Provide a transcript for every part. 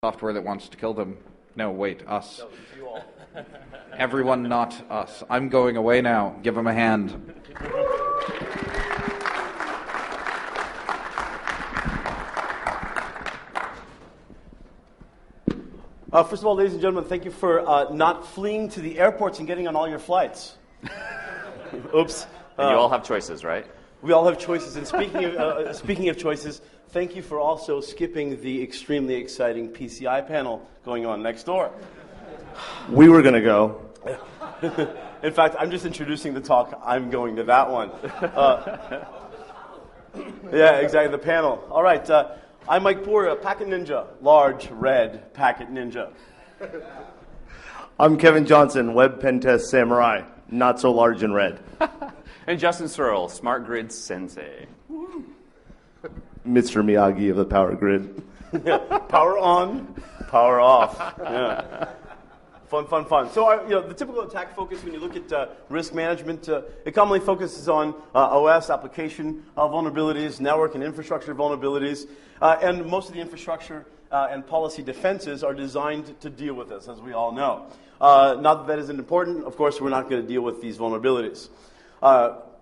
software that wants to kill them. No, wait, us. No, you all. Everyone not us. I'm going away now. Give him a hand. First of all, ladies and gentlemen, thank you for not fleeing to the airports and getting on all your flights. Oops. And you all have choices, right? We all have choices. And speaking of choices, thank you for also skipping the extremely exciting PCI panel going on next door. We were going to go. In fact, I'm just introducing the talk. I'm going to that one. Yeah, exactly, the panel. All right, I'm Mike Poor, Packet Ninja, large red Packet Ninja. I'm Kevin Johnson, Web Pen Test Samurai, not so large and red. And Justin Searle, Smart Grid Sensei. Mr. Miyagi of the power grid. Power on, power off. Yeah. Fun. So, the typical attack focus when you look at risk management, it commonly focuses on OS, application vulnerabilities, network and infrastructure vulnerabilities, and most of the infrastructure and policy defenses are designed to deal with this, as we all know. Not that isn't important. Of course, we're not going to deal with these vulnerabilities.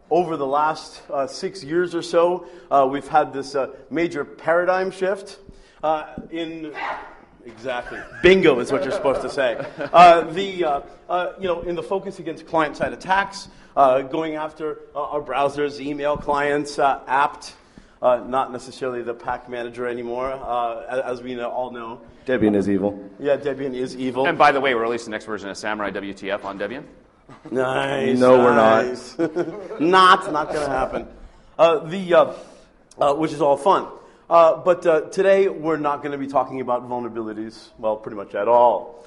Over the last 6 years or so, we've had this major paradigm shift in... Exactly. Bingo is what you're supposed to say. In the focus against client-side attacks, going after our browsers, email clients, apt, not necessarily the pack manager anymore, as we all know. Debian is evil. Yeah, Debian is evil. And by the way, we're releasing the next version of Samurai WTF on Debian. Nice. No, nice. we're not. Not going to happen. Which is all fun. But today we're not going to be talking about vulnerabilities, well, pretty much at all.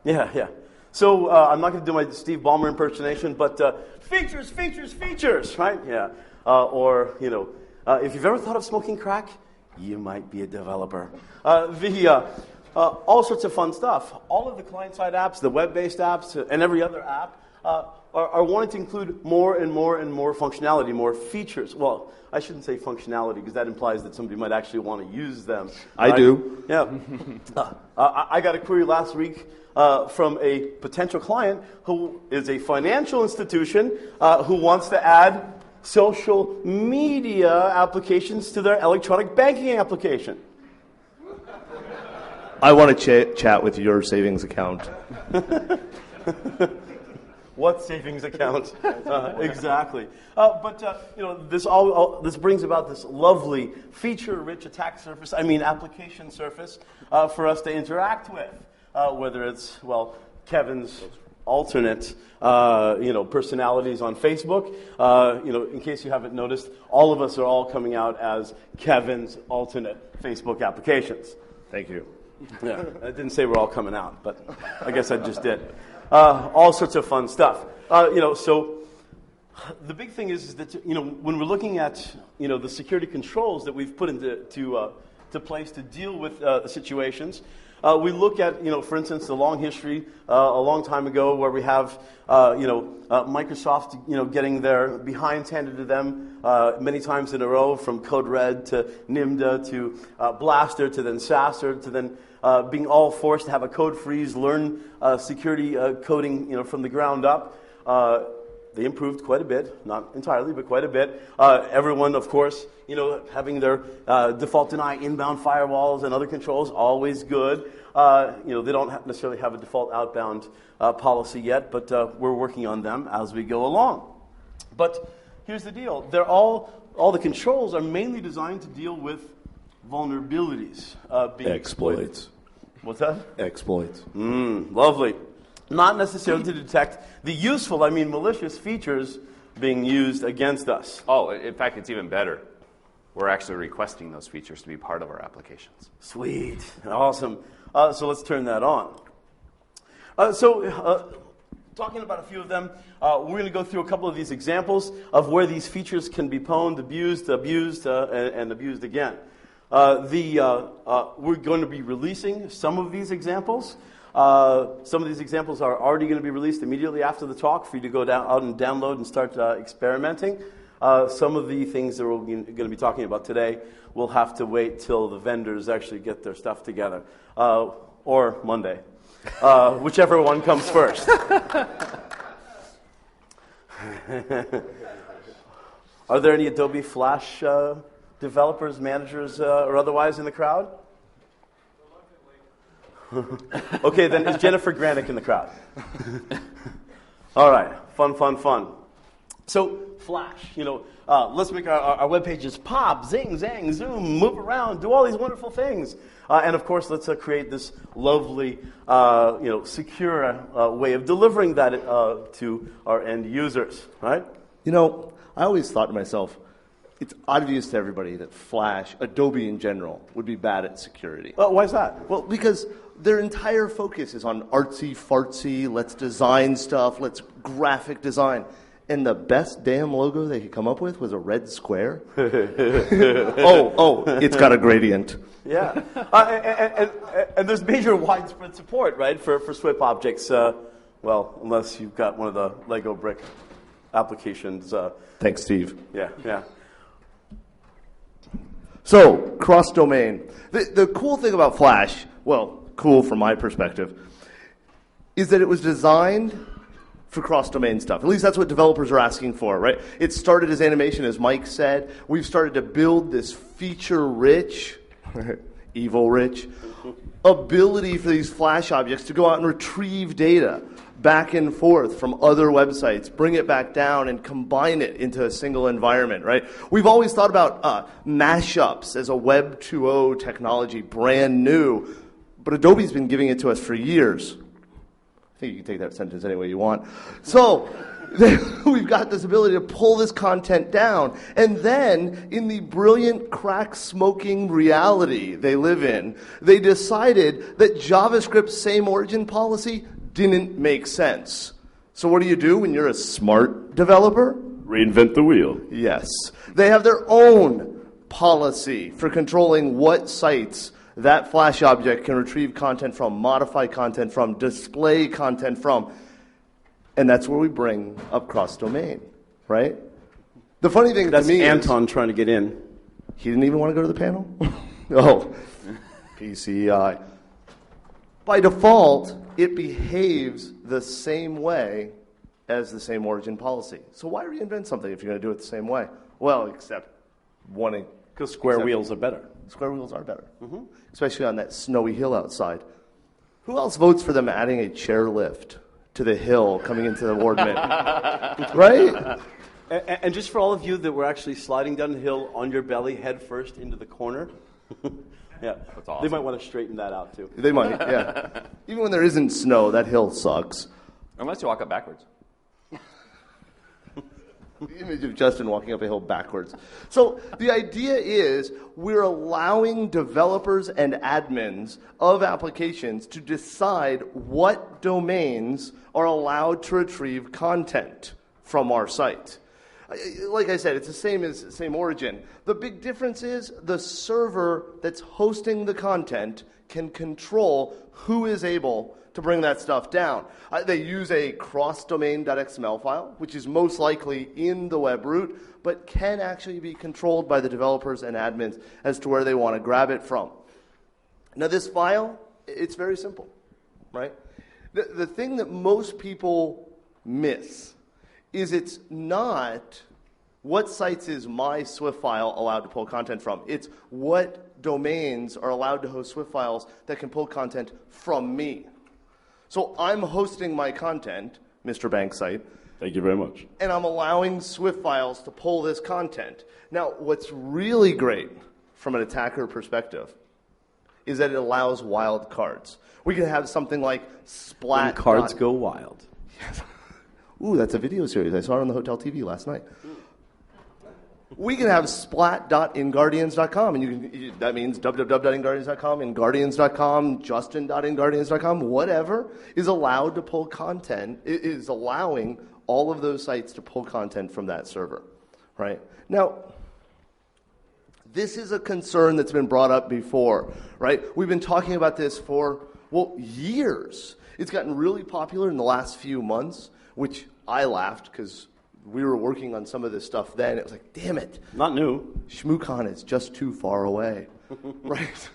Yeah. So I'm not going to do my Steve Ballmer impersonation, but features, right? Yeah. If you've ever thought of smoking crack, you might be a developer. All sorts of fun stuff. All of the client-side apps, the web-based apps, and every other app are wanting to include more and more functionality, more features. Well, I shouldn't say functionality because that implies that somebody might actually want to use them. I do. Yeah. I got a query last week from a potential client who is a financial institution who wants to add social media applications to their electronic banking application. I want to chat with your savings account. What savings account? Exactly. This brings about this lovely feature-rich attack surface, application surface, for us to interact with. Whether it's, Kevin's alternate, personalities on Facebook. In case you haven't noticed, all of us are all coming out as Kevin's alternate Facebook applications. Thank you. Yeah, I didn't say we're all coming out, but I guess I just did. All sorts of fun stuff. So the big thing is that when we're looking at the security controls that we've put into place to deal with situations, we look at for instance the long history a long time ago where we have Microsoft getting their behinds handed to them many times in a row, from Code Red to Nimda to Blaster to then Sasser to then being all forced to have a code freeze, learn security coding from the ground up. They improved quite a bit, not entirely, but quite a bit. Everyone, of course, having their default deny inbound firewalls and other controls, always good. They don't necessarily have a default outbound policy yet, but we're working on them as we go along. But here's the deal. All the controls are mainly designed to deal with vulnerabilities being exploits. What's that? Exploits. Lovely. Not necessarily to detect the useful, malicious features being used against us. Oh, in fact, it's even better. We're actually requesting those features to be part of our applications. Sweet. Awesome. So let's turn that on. Talking about a few of them, we're going to go through a couple of these examples of where these features can be pwned, abused, and abused again. We're going to be releasing some of these examples. Some of these examples are already going to be released immediately after the talk for you to go out and download and start experimenting. Some of the things that we're going to be talking about today will have to wait till the vendors actually get their stuff together, or Monday, whichever one comes first. Are there any Adobe Flash developers, managers, or otherwise in the crowd? Okay, then is Jennifer Granick in the crowd? All right, fun. So, Flash, let's make our web pages pop, zing, zang, zoom, move around, do all these wonderful things. And of course, let's create this lovely, secure way of delivering that to our end users, right? I always thought to myself, it's obvious to everybody that Flash, Adobe in general, would be bad at security. Why is that? Well, because their entire focus is on artsy-fartsy, let's design stuff, let's graphic design. And the best damn logo they could come up with was a red square. It's got a gradient. Yeah. And there's major widespread support, right, for SWIP objects. Unless you've got one of the Lego brick applications. Thanks, Steve. Yeah. So, cross-domain. The cool thing about Flash, cool from my perspective, is that it was designed for cross-domain stuff. At least that's what developers are asking for, right? It started as animation, as Mike said. We've started to build this feature-rich, evil-rich, ability for these Flash objects to go out and retrieve data back and forth from other websites, bring it back down, and combine it into a single environment, right? We've always thought about mashups as a Web 2.0 technology, brand new, but Adobe's been giving it to us for years. I think you can take that sentence any way you want. So we've got this ability to pull this content down, and then in the brilliant crack-smoking reality they live in, they decided that JavaScript's same origin policy didn't make sense. So what do you do when you're a smart developer? Reinvent the wheel. Yes. They have their own policy for controlling what sites that Flash object can retrieve content from, modify content from, display content from. And that's where we bring up cross-domain, right? The funny thing to me Anton trying to get in. He didn't even want to go to the panel? PCI. By default, it behaves the same way as the same origin policy. So why reinvent something if you're going to do it the same way? Well, except wanting... Because square wheels are better. Square wheels are better, especially on that snowy hill outside. Who else votes for them adding a chairlift to the hill coming into the ward min? Right? And just for all of you that were actually sliding down the hill on your belly head first into the corner... Yeah, that's awesome. They might want to straighten that out, too. They might, yeah. Even when there isn't snow, that hill sucks. Unless you walk up backwards. The image of Justin walking up a hill backwards. So the idea is we're allowing developers and admins of applications to decide what domains are allowed to retrieve content from our site. Like I said, it's the same origin. The big difference is the server that's hosting the content can control who is able to bring that stuff down. They use a cross-domain.xml file, which is most likely in the web root, but can actually be controlled by the developers and admins as to where they want to grab it from. Now, this file, it's very simple, right? The thing that most people miss is it's not what sites is my Swift file allowed to pull content from. It's what domains are allowed to host Swift files that can pull content from me. So I'm hosting my content, Mr. Bank site. Thank you very much. And I'm allowing Swift files to pull this content. Now, what's really great from an attacker perspective is that it allows wild cards. We can have something like splat. When cards go wild. Yes. Ooh, that's a video series. I saw it on the hotel TV last night. We can have splat.inguardians.com, and that means www.inguardians.com, inguardians.com, justin.inguardians.com, whatever is allowed to pull content, is allowing all of those sites to pull content from that server, right? Now, this is a concern that's been brought up before, right? We've been talking about this for, years. It's gotten really popular in the last few months, which I laughed because we were working on some of this stuff then. It was like, damn it. Not new. ShmooCon is just too far away. Right?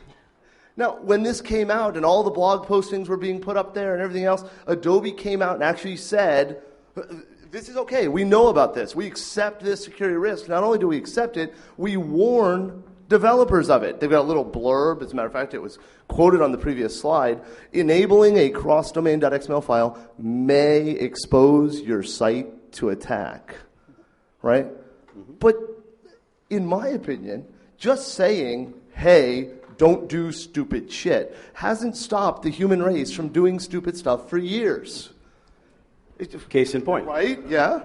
Now, when this came out and all the blog postings were being put up there and everything else, Adobe came out and actually said, this is okay. We know about this. We accept this security risk. Not only do we accept it, we warn developers of it. They've got a little blurb. As a matter of fact, it was quoted on the previous slide. Enabling a cross-domain.xml file may expose your site to attack. Right? Mm-hmm. But in my opinion, just saying, hey, don't do stupid shit, hasn't stopped the human race from doing stupid stuff for years. Case in point. Right? Yeah.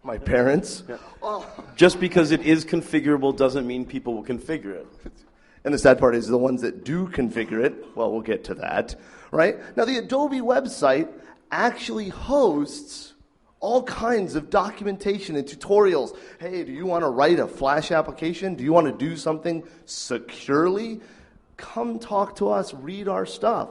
My parents. Yeah. Just because it is configurable doesn't mean people will configure it. And the sad part is the ones that do configure it, well, we'll get to that. Right? Now, the Adobe website actually hosts all kinds of documentation and tutorials. Hey, do you want to write a Flash application? Do you want to do something securely? Come talk to us, read our stuff.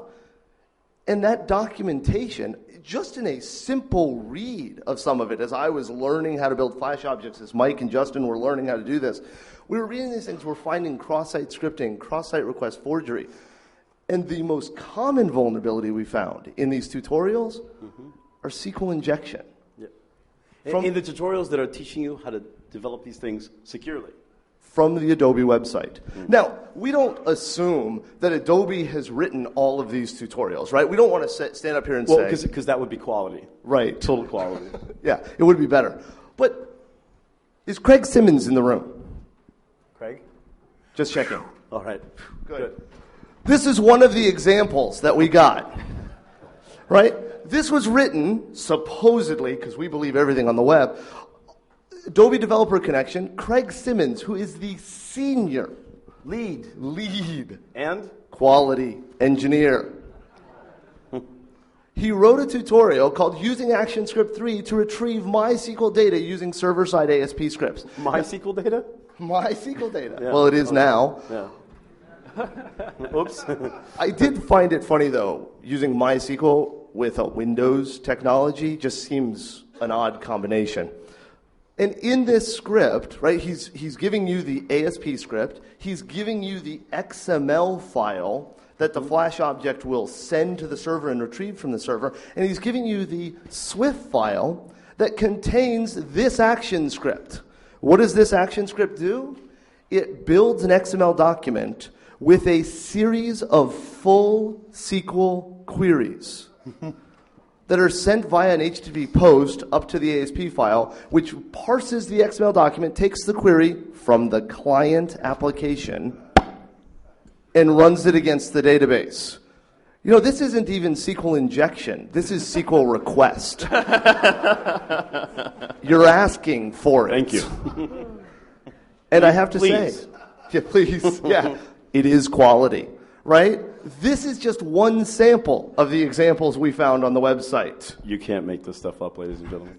And that documentation, just in a simple read of some of it, as I was learning how to build Flash objects, as Mike and Justin were learning how to do this, we were reading these things, we're finding cross-site scripting, cross-site request forgery. And the most common vulnerability we found in these tutorials are SQL injection. In the tutorials that are teaching you how to develop these things securely. From the Adobe website. Now, we don't assume that Adobe has written all of these tutorials, right? We don't want to stand up here and say... because that would be quality. Right. Total quality. Yeah, it would be better. But is Craig Simmons in the room? Craig? Just checking. All right. Good. This is one of the examples that we got, right? This was written, supposedly, because we believe everything on the web, Adobe Developer Connection, Craig Simmons, who is the senior lead and quality engineer. He wrote a tutorial called Using ActionScript 3 to retrieve MySQL data using server-side ASP scripts. MySQL data? MySQL data. Yeah. Well, it is now. Yeah. Oops. I did find it funny, though, using MySQL with a Windows technology just seems an odd combination. And in this script, right, he's giving you the ASP script, he's giving you the XML file that the Flash object will send to the server and retrieve from the server, and he's giving you the Swift file that contains this action script. What does this action script do? It builds an XML document with a series of full SQL queries that are sent via an HTTP post up to the ASP file, which parses the XML document, takes the query from the client application, and runs it against the database. You know, this isn't even SQL injection. This is SQL request. You're asking for it. Thank you. And I have to say, yeah, please, yeah, it is quality, right? This is just one sample of the examples we found on the website. You can't make this stuff up, ladies and gentlemen.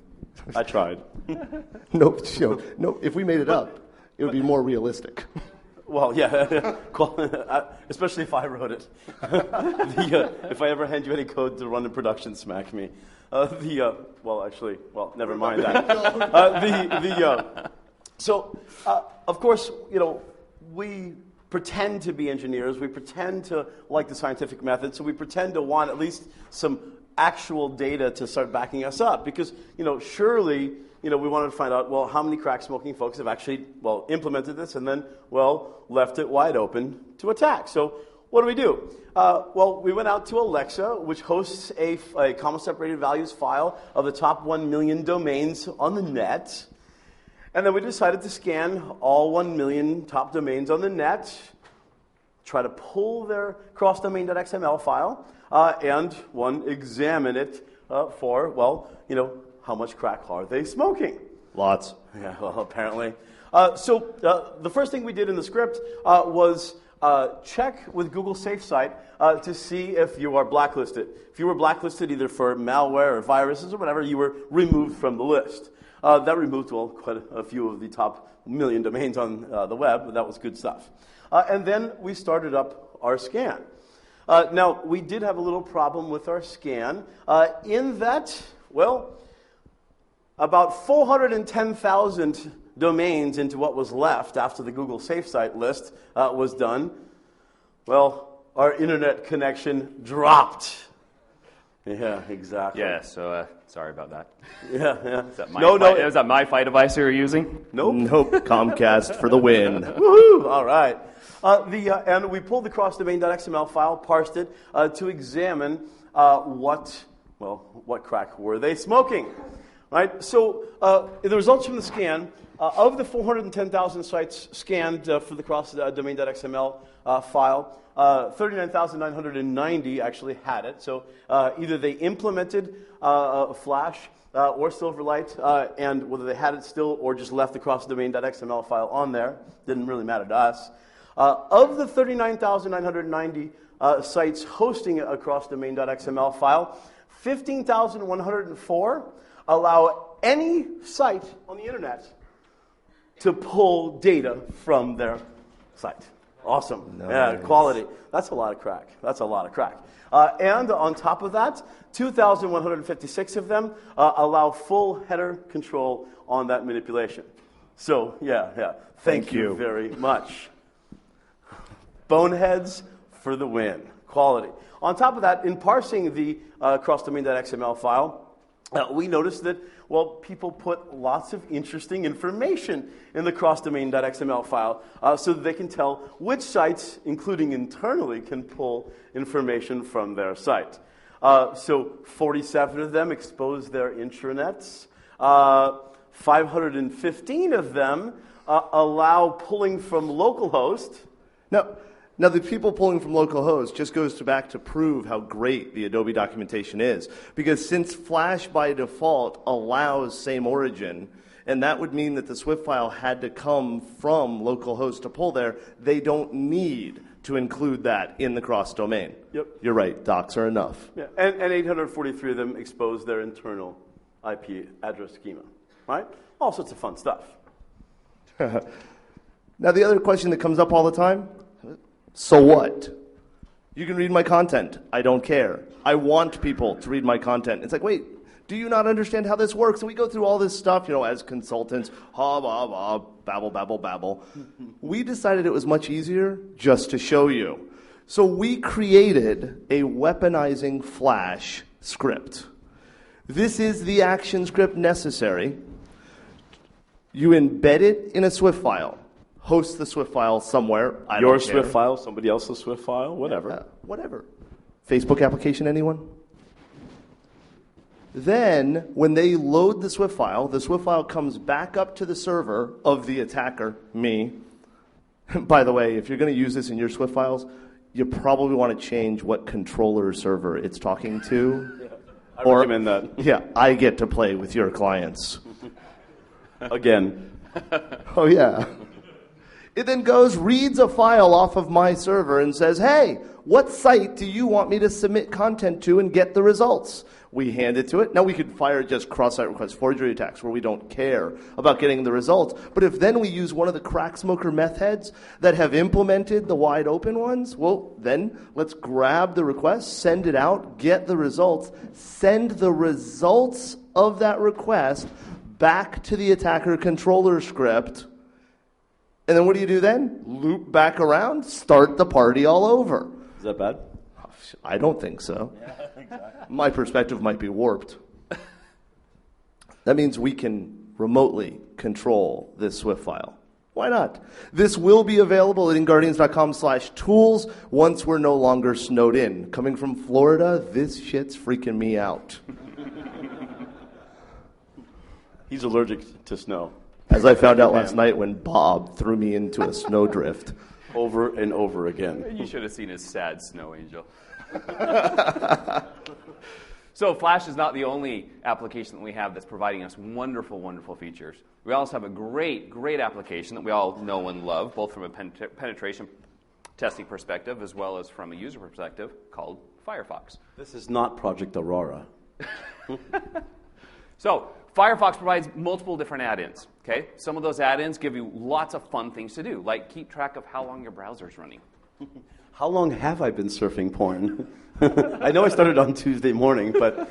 I tried. Nope. If we made it up, it would be more realistic. Well, yeah, especially if I wrote it. If I ever hand you any code to run in production, smack me. Never mind that. So, of course, we pretend to be engineers. We pretend to like the scientific method. So we pretend to want at least some actual data to start backing us up. Because, surely, we wanted to find out, well, how many crack-smoking folks have actually, implemented this and then, left it wide open to attack. So what do? We went out to Alexa, which hosts a comma-separated values file of the top 1 million domains on the net. And then we decided to scan all 1 million top domains on the net, try to pull their cross-domain.xml file, and examine it for, how much crack are they smoking? Lots. Yeah, well, apparently. So the first thing we did in the script was check with Google SafeSite to see if you are blacklisted. If you were blacklisted either for malware or viruses or whatever, you were removed from the list. That removed, quite a few of the top 1 million domains on the web, but that was good stuff. And then we started up our scan. Now, we did have a little problem with our scan in that, about 410,000 domains into what was left after the Google Safe Site list was done, well, our internet connection dropped. Yeah, exactly. Yeah, so sorry about that. Yeah. Is that my No. Is that my fight device you were using? Nope. Comcast for the win. Woohoo! All right. And we pulled the cross-domain.xml file, parsed it to examine what crack were they smoking, right? So the results from the scan, of the 410,000 sites scanned for the cross-domain.xml file, 39,990 actually had it. So either they implemented Flash or Silverlight, and whether they had it still or just left the cross-domain.xml file on there, didn't really matter to us. Of the 39,990 sites hosting a cross-domain.xml file, 15,104 allow any site on the internet to pull data from their site. Awesome. Nice. Yeah, quality. That's a lot of crack. And on top of that, 2,156 of them allow full header control on that manipulation. So, yeah. Thank you very much. Boneheads for the win. Quality. On top of that, in parsing the cross-domain.xml file, we noticed that, people put lots of interesting information in the cross-domain.xml file so that they can tell which sites, including internally, can pull information from their site. So 47 of them expose their intranets. 515 of them allow pulling from localhost. Now, the people pulling from localhost just goes back to prove how great the Adobe documentation is. Because since Flash by default allows same origin, and that would mean that the Swift file had to come from localhost to pull there, they don't need to include that in the cross-domain. Yep. You're right, docs are enough. Yeah, and 843 of them expose their internal IP address schema, right? All sorts of fun stuff. Now, the other question that comes up all the time, so what? You can read my content. I don't care. I want people to read my content. It's like, wait, do you not understand how this works? And we go through all this stuff, as consultants, babble. We decided it was much easier just to show you. So we created a weaponizing Flash script. This is the action script necessary. You embed it in a Swift file. Host the Swift file somewhere. Your Swift file, somebody else's Swift file, whatever. Whatever. Facebook application, anyone? Then, when they load the Swift file comes back up to the server of the attacker, me. By the way, if you're going to use this in your Swift files, you probably want to change what controller server it's talking to. I recommend that. Yeah, I get to play with your clients. Again. Oh, yeah. It then goes, reads a file off of my server and says, hey, what site do you want me to submit content to and get the results? We hand it to it. Now we could fire just cross-site request forgery attacks where we don't care about getting the results. But if then we use one of the crack smoker meth heads that have implemented the wide open ones, well, then let's grab the request, send it out, get the results, send the results of that request back to the attacker controller script. And then what do you do then? Loop back around, start the party all over. Is that bad? I don't think so. Yeah, exactly. My perspective might be warped. That means we can remotely control this Swift file. Why not? This will be available at inguardians.com/tools once we're no longer snowed in. Coming from Florida, this shit's freaking me out. He's allergic to snow. As I found out last night when Bob threw me into a snowdrift. Over and over again. You should have seen his sad snow angel. So Flash is not the only application that we have that's providing us wonderful, wonderful features. We also have a great, great application that we all know and love, both from a penetration testing perspective as well as from a user perspective, called Firefox. This is not Project Aurora. So Firefox provides multiple different add-ins. Okay, some of those add-ins give you lots of fun things to do, like keep track of how long your browser's running. How long have I been surfing porn? I know I started on Tuesday morning, but...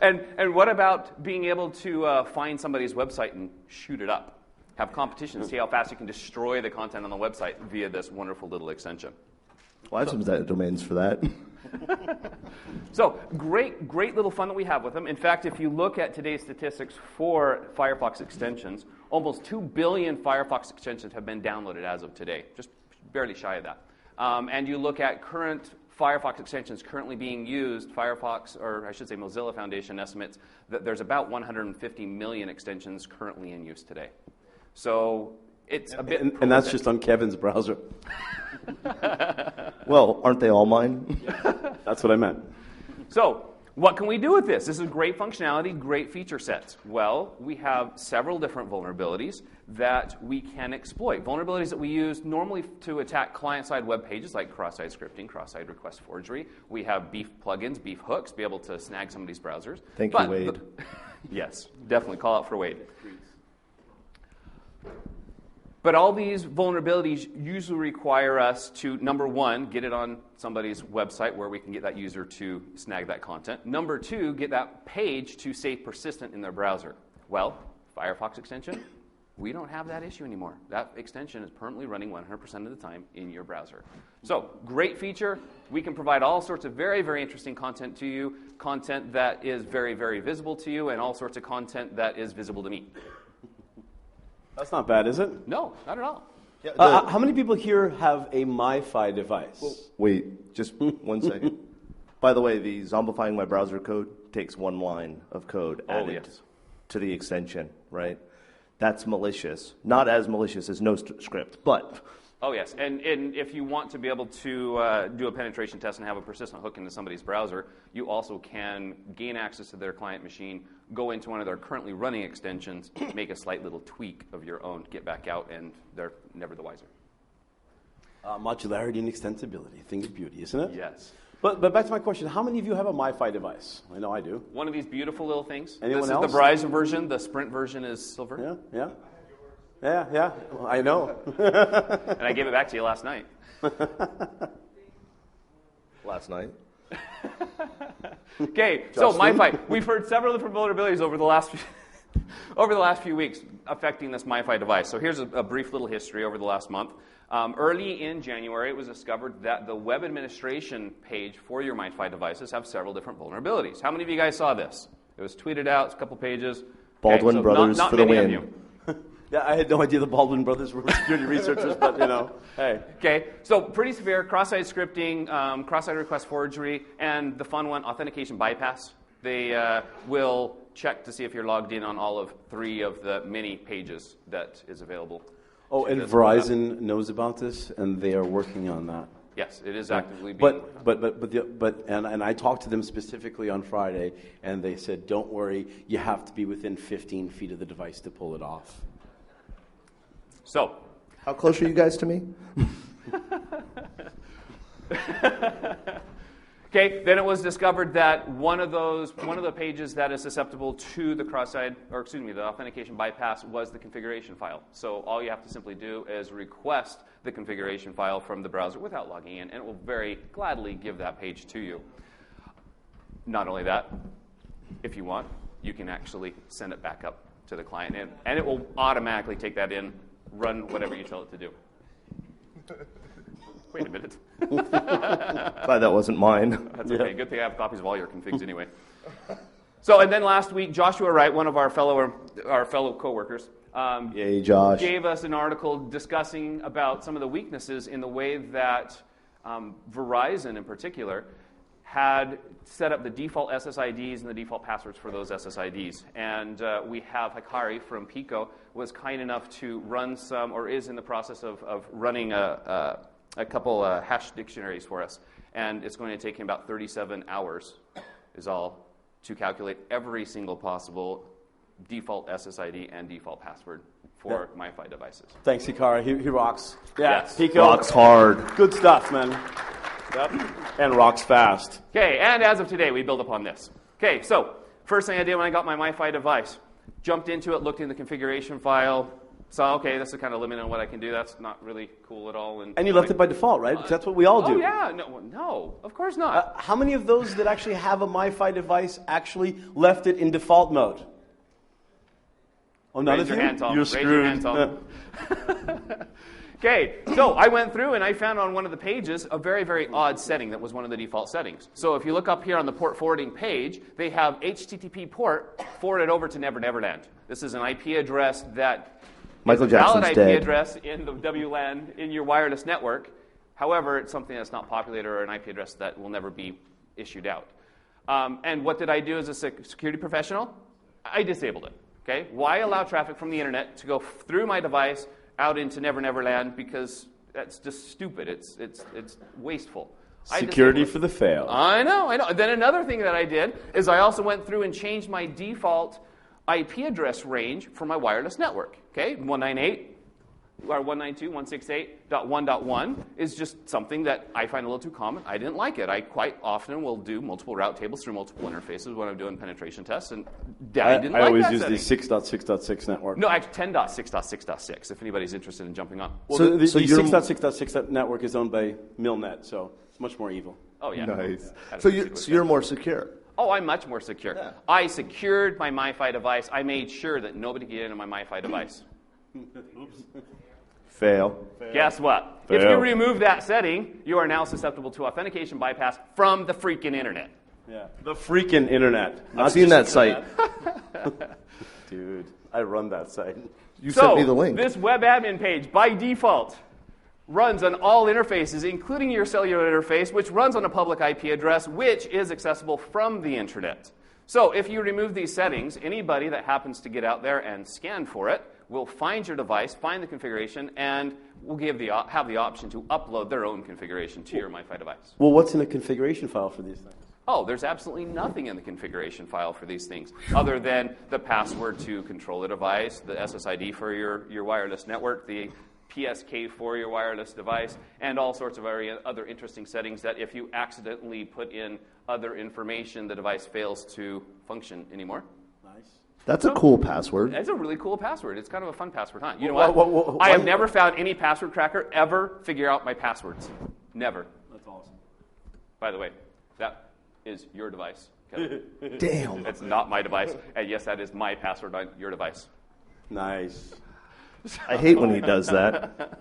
And what about being able to find somebody's website and shoot it up? Have competitions, see how fast you can destroy the content on the website via this wonderful little extension. Well, I have some domains for that. So great little fun that we have with them. In fact, if you look at today's statistics for Firefox extensions, almost 2 billion Firefox extensions have been downloaded as of today, just barely shy of that. And you look at current Firefox extensions currently being used, Firefox, or I should say Mozilla Foundation estimates that there's about 150 million extensions currently in use today. So it's a bit... And that's just on Kevin's browser. Well, aren't they all mine? That's what I meant. So what can we do with this? This is great functionality, great feature sets. Well, we have several different vulnerabilities that we can exploit. Vulnerabilities that we use normally to attack client-side web pages like cross-site scripting, cross-site request forgery. We have beef plugins, beef hooks, be able to snag somebody's browsers. Thank you, Wade. Yes, definitely call out for Wade. But all these vulnerabilities usually require us to, number one, get it on somebody's website where we can get that user to snag that content. Number two, get that page to stay persistent in their browser. Well, Firefox extension, we don't have that issue anymore. That extension is permanently running 100% of the time in your browser. So, great feature. We can provide all sorts of very, very interesting content to you, content that is very, very visible to you, and all sorts of content that is visible to me. That's not bad, is it? No, not at all. Yeah, how many people here have a MiFi device? Wait, just 1 second. By the way, the zombifying my browser code takes 1 line of code added to the extension, right? That's malicious. Not as malicious as no script, but... Oh, yes. And if you want to be able to do a penetration test and have a persistent hook into somebody's browser, you also can gain access to their client machine, go into one of their currently running extensions, make a slight little tweak of your own, get back out, and they're never the wiser. Modularity and extensibility, thing of beauty, isn't it? Yes. But back to my question, how many of you have a MiFi device? I know I do. One of these beautiful little things. Anyone this else? is the Verizon version. The Sprint version is silver. Yeah. Yeah, I know. And I gave it back to you last night. Last night? Okay, so MiFi. We've heard several different vulnerabilities over the last few weeks affecting this MiFi device. So here's a brief little history over the last month. Early in January, it was discovered that the web administration page for your MiFi devices have several different vulnerabilities. How many of you guys saw this? It was tweeted out, it's a couple pages. Baldwin so Brothers not for the many win. of you. Yeah, I had no idea the Baldwin brothers were security researchers, but hey. Okay, so pretty severe cross-site scripting, cross-site request forgery, and the fun one, authentication bypass. They will check to see if you're logged in on all of 3 of the many pages that is available. Oh, and Verizon knows about this, and they are working on that. Yes, it is actively being worked on. But I talked to them specifically on Friday, and they said, don't worry, you have to be within 15 feet of the device to pull it off. So, how close are you guys to me? okay, then it was discovered that one of the pages that is susceptible to the the authentication bypass was the configuration file. So all you have to simply do is request the configuration file from the browser without logging in, and it will very gladly give that page to you. Not only that, if you want, you can actually send it back up to the client, and it will automatically take that in, run whatever you tell it to do. Wait a minute. Glad that wasn't mine. That's okay. Good thing I have copies of all your configs anyway. So, and then last week, Joshua Wright, one of our fellow coworkers, Yay, Josh. gave us an article discussing about some of the weaknesses in the way that Verizon, in particular, had set up the default SSIDs and the default passwords for those SSIDs. And we have Hikari from Pico was kind enough to run some, or is in the process of running a couple hash dictionaries for us. And it's going to take him about 37 hours is all to calculate every single possible default SSID and default password for MiFi devices. Thanks, Hikari. He rocks. Yeah, Yes. Pico. Rocks hard. Good stuff, man. Yep. And rocks fast. Okay, and as of today, we build upon this. Okay, so first thing I did when I got my MiFi device, jumped into it, looked in the configuration file, So, okay, that's the kind of limit on what I can do. That's not really cool at all. And you left it by default, right? Because that's what we all do. Oh, yeah. No, of course not. How many of those that actually have a MiFi device actually left it in default mode? Oh, none Raise of your you? hand, Tom. You're Raise your screwed. hand, Tom. Okay, so I went through and I found on one of the pages a very, very odd setting that was one of the default settings. So if you look up here on the port forwarding page, they have HTTP port forwarded over to Never Never Land. This is an IP address that Michael is a valid Jackson's IP dead. address in the WLAN in your wireless network. However, it's something that's not populated or an IP address that will never be issued out. And what did I do as a security professional? I disabled it. Okay? Why allow traffic from the internet to go through my device out into Never Never Land? Because that's just stupid. It's wasteful. Security for the fail. I know. And then another thing that I did is I also went through and changed my default IP address range for my wireless network. Okay, 192.168.1.1 is just something that I find a little too common. I didn't like it. I quite often will do multiple route tables through multiple interfaces when I'm doing penetration tests, and I didn't like always that use setting. the 6.6.6 network. No, actually 10.6.6.6, if anybody's interested in jumping on. Well, So the you're- 6.6.6 network is owned by Milnet, so it's much more evil. Oh, yeah. Nice. Had a So particular you're more secure. Oh, I'm much more secure. Yeah. I secured my MiFi device. I made sure that nobody could get into my MiFi device. Fail. Guess what? If you remove that setting, you are now susceptible to authentication bypass from the freaking internet. Yeah. The freaking internet. I've seen that site. Dude, I run that site. You So, sent me the link. this web admin page, by default, runs on all interfaces, including your cellular interface, which runs on a public IP address, which is accessible from the internet. So if you remove these settings, anybody that happens to get out there and scan for it will find your device, find the configuration, and will have the option to upload their own configuration to your MiFi device. Well, what's in a configuration file for these things? Oh, there's absolutely nothing in the configuration file for these things other than the password to control the device, the SSID for your wireless network, the PSK for your wireless device, and all sorts of other interesting settings that if you accidentally put in other information, the device fails to function anymore. Nice. That's a cool password. It's a really cool password. It's kind of a fun password, huh? You know Wha- what? wha- wha- I have why- never found any password cracker ever figure out my passwords. Never. That's awesome. By the way, that is your device, Kevin. Damn. It's not my device. And yes, that is my password on your device. Nice. I hate when he does that.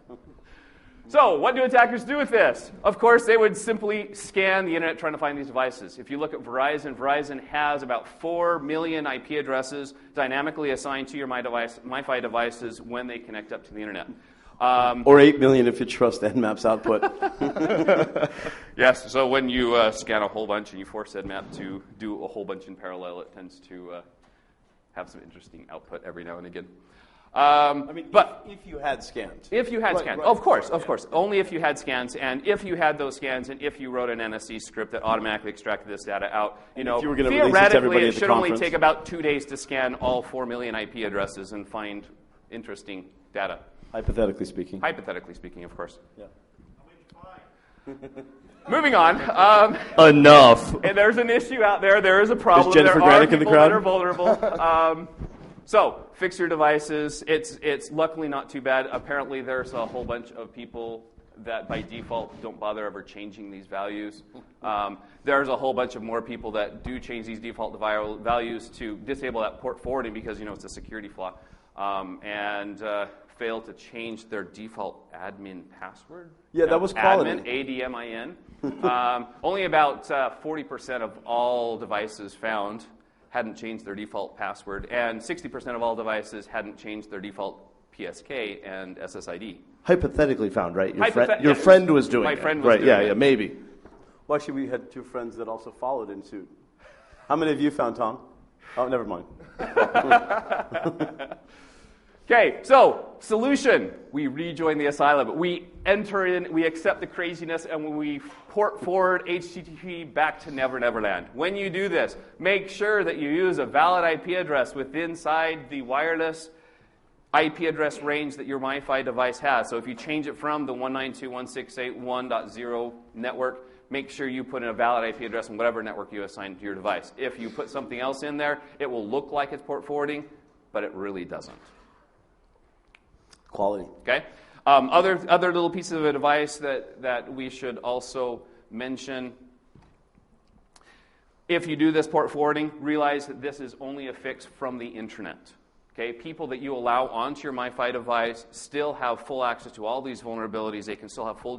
So, what do attackers do with this? Of course, they would simply scan the internet trying to find these devices. If you look at Verizon, Verizon has about 4 million IP addresses dynamically assigned to your MiFi devices when they connect up to the internet. Or 8 million if you trust Nmap's output. Yes, so when you scan a whole bunch and you force Nmap to do a whole bunch in parallel, it tends to have some interesting output every now and again. But if you had scans. if you had scans, right. of course, only if you had scans, and if you had those scans, and if you wrote an NSE script that automatically extracted this data out, you know, if you were gonna release it to everybody theoretically, at it the should only conference. take about 2 days to scan all 4 million IP addresses and find interesting data. Hypothetically speaking. Hypothetically speaking, of course. Yeah. Moving on. Enough. And there's an issue out there. There is a problem. Is Jennifer there are Granick in the people crowd? that are vulnerable. So fix your devices. It's luckily not too bad. Apparently, there's a whole bunch of people that by default don't bother ever changing these values. There's a whole bunch of more people that do change these default values to disable that port forwarding because it's a security flaw, and fail to change their default admin password. Yeah, that was quality. Admin, ADMIN. Only about 40% of all devices found hadn't changed their default password, and 60% of all devices hadn't changed their default PSK and SSID. Hypothetically found, right? Your Yeah. friend was doing My it. friend was right, doing yeah, it. yeah, maybe. Well, actually, we had 2 friends that also followed in suit. How many of you found Tom? Oh, never mind. Okay, so solution. We rejoin the asylum. We enter in, we accept the craziness, and we port forward HTTP back to Never Never Land. When you do this, make sure that you use a valid IP address within the wireless IP address range that your MiFi device has. So if you change it from the 192.168.1.0 network, make sure you put in a valid IP address in whatever network you assign to your device. If you put something else in there, it will look like it's port forwarding, but it really doesn't. Quality. Okay. Other little pieces of advice that we should also mention. If you do this port forwarding, realize that this is only a fix from the internet. Okay, people that you allow onto your MiFi device still have full access to all these vulnerabilities. They can still have full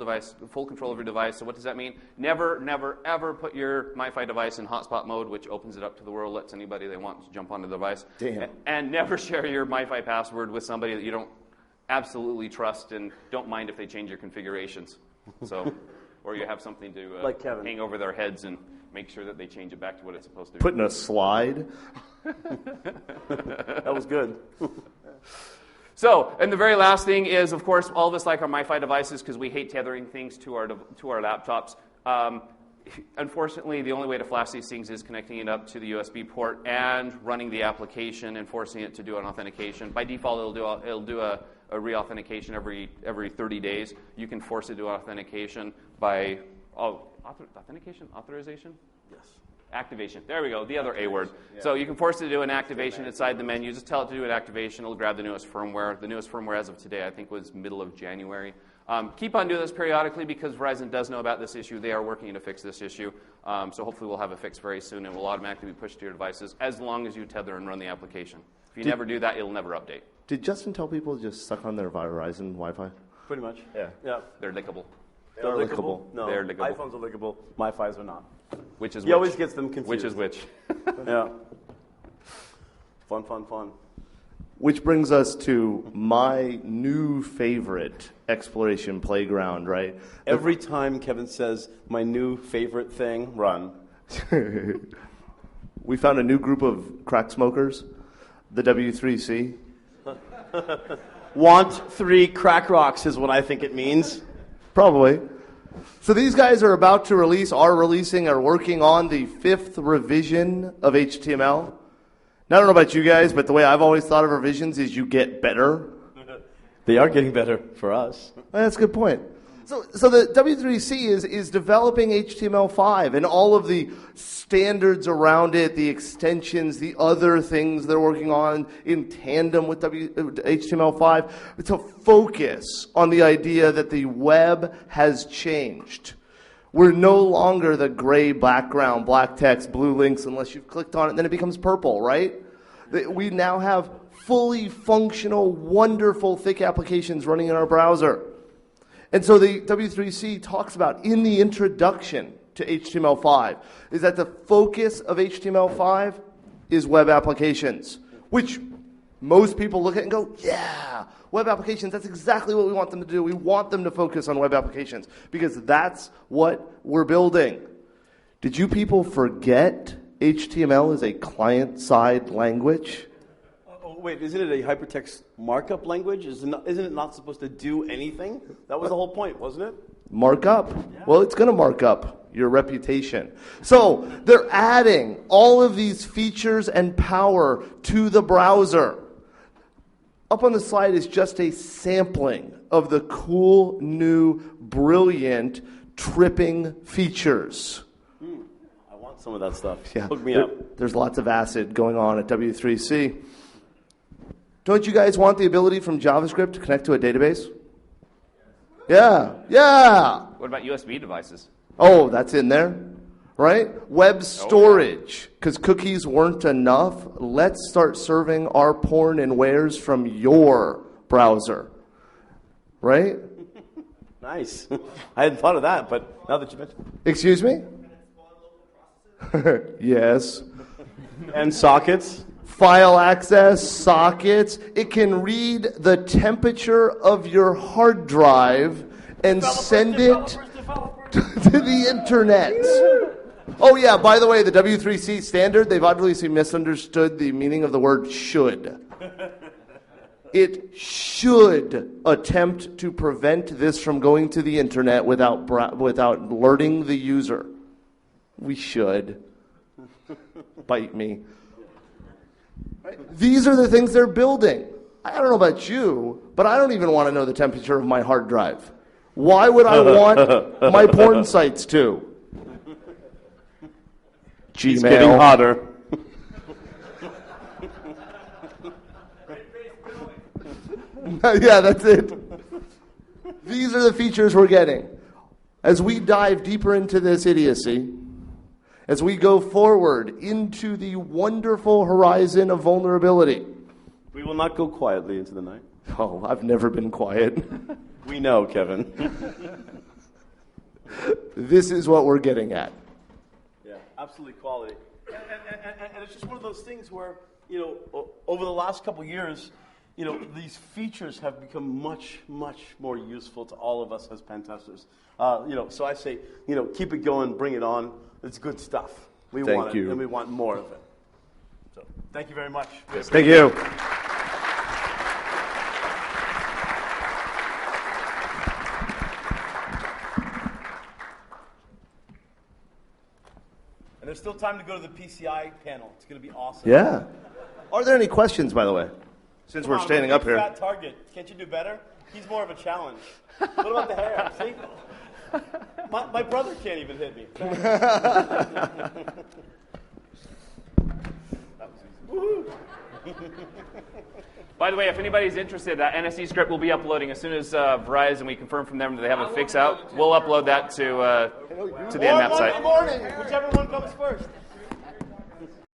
control of your device. So what does that mean? Never, never, ever put your MiFi device in hotspot mode, which opens it up to the world, lets anybody they want to jump onto the device. Damn. And never share your MiFi password with somebody that you don't absolutely trust and don't mind if they change your configurations. So, or you have something to like Kevin. hang over their heads and make sure that they change it back to what it's supposed to be. Put in a slide. That was good. So, and the very last thing is, of course, all of us like our MiFi devices because we hate tethering things to our laptops. Unfortunately, the only way to flash these things is connecting it up to the USB port and running the application and forcing it to do an authentication. By default, it'll do a re-authentication every 30 days. You can force it to do authentication by authorization? Yes. Activation. There we go, the other A word. Yeah. So you can force it to do an activation inside the menu. Just tell it to do an activation. It'll grab the newest firmware. The newest firmware as of today, I think, was middle of January. Keep on doing this periodically because Verizon does know about this issue. They are working to fix this issue. So hopefully we'll have a fix very soon and it will automatically be pushed to your devices as long as you tether and run the application. If you never do that, it'll never update. Did Justin tell people to just suck on their Verizon Wi-Fi? Pretty much. Yeah. Yeah. They're lickable. They're lickable? No. They're lickable. iPhones are lickable. MiFis are not. Which is He always gets them confused. Which is which? Yeah. Fun. Which brings us to my new favorite exploration playground, right? Every time Kevin says, my new favorite thing, run. We found a new group of crack smokers, the W3C. Want 3 crack rocks is what I think it means. Probably. So these guys are about to are working on the 5th revision of HTML. Now, I don't know about you guys, but the way I've always thought of revisions is you get better. They are getting better for us. That's a good point. So the W3C is developing HTML5 and all of the standards around it, the extensions, the other things they're working on in tandem with HTML5 to focus on the idea that the web has changed. We're no longer the gray background, black text, blue links, unless you've clicked on it, and then it becomes purple, right? We now have fully functional, wonderful, thick applications running in our browser. And so the W3C talks about in the introduction to HTML5 is that the focus of HTML5 is web applications, which most people look at and go, yeah, web applications, that's exactly what we want them to do. We want them to focus on web applications because that's what we're building. Did you people forget HTML is a client-side language? Wait, isn't it a hypertext markup language? Isn't it not supposed to do anything? That was the whole point, wasn't it? Markup? Yeah. Well, it's going to mark up your reputation. So they're adding all of these features and power to the browser. Up on the slide is just a sampling of the cool, new, brilliant, tripping features. I want some of that stuff. Yeah. Hook me up. There's lots of acid going on at W3C. Don't you guys want the ability from JavaScript to connect to a database? Yeah. What about USB devices? Oh, that's in there, right? Web storage, because cookies weren't enough. Let's start serving our porn and wares from your browser, right? Nice. I hadn't thought of that, but now that you mentioned it. Excuse me? Yes. And sockets? File access, sockets. It can read the temperature of your hard drive and send it to the internet. Oh yeah, by the way, the W3C standard, they've obviously misunderstood the meaning of the word should. It should attempt to prevent this from going to the internet without alerting the user. We should. Bite me. These are the things they're building. I don't know about you, but I don't even want to know the temperature of my hard drive. Why would I want my porn sites to? Gmail. It's getting hotter. Yeah, that's it. These are the features we're getting. As we dive deeper into this idiocy, as we go forward into the wonderful horizon of vulnerability. We will not go quietly into the night. Oh, I've never been quiet. We know, Kevin. This is what we're getting at. Yeah, absolutely quality. And it's just one of those things where, over the last couple of years, these features have become much, much more useful to all of us as pen testers. So I say, keep it going, bring it on. It's good stuff. We want it, and we want more of it. So, thank you very much. Thank you. And there's still time to go to the PCI panel. It's going to be awesome. Yeah. Are there any questions, by the way? Since we're standing up here. Fat target. Can't you do better? He's more of a challenge. What about the hair? See? My brother can't even hit me. By the way, if anybody's interested, that NSE script will be uploading as soon as Verizon, we confirm from them that they have a fix out. We'll upload that to the Nmap site. Monday morning, whichever one comes first.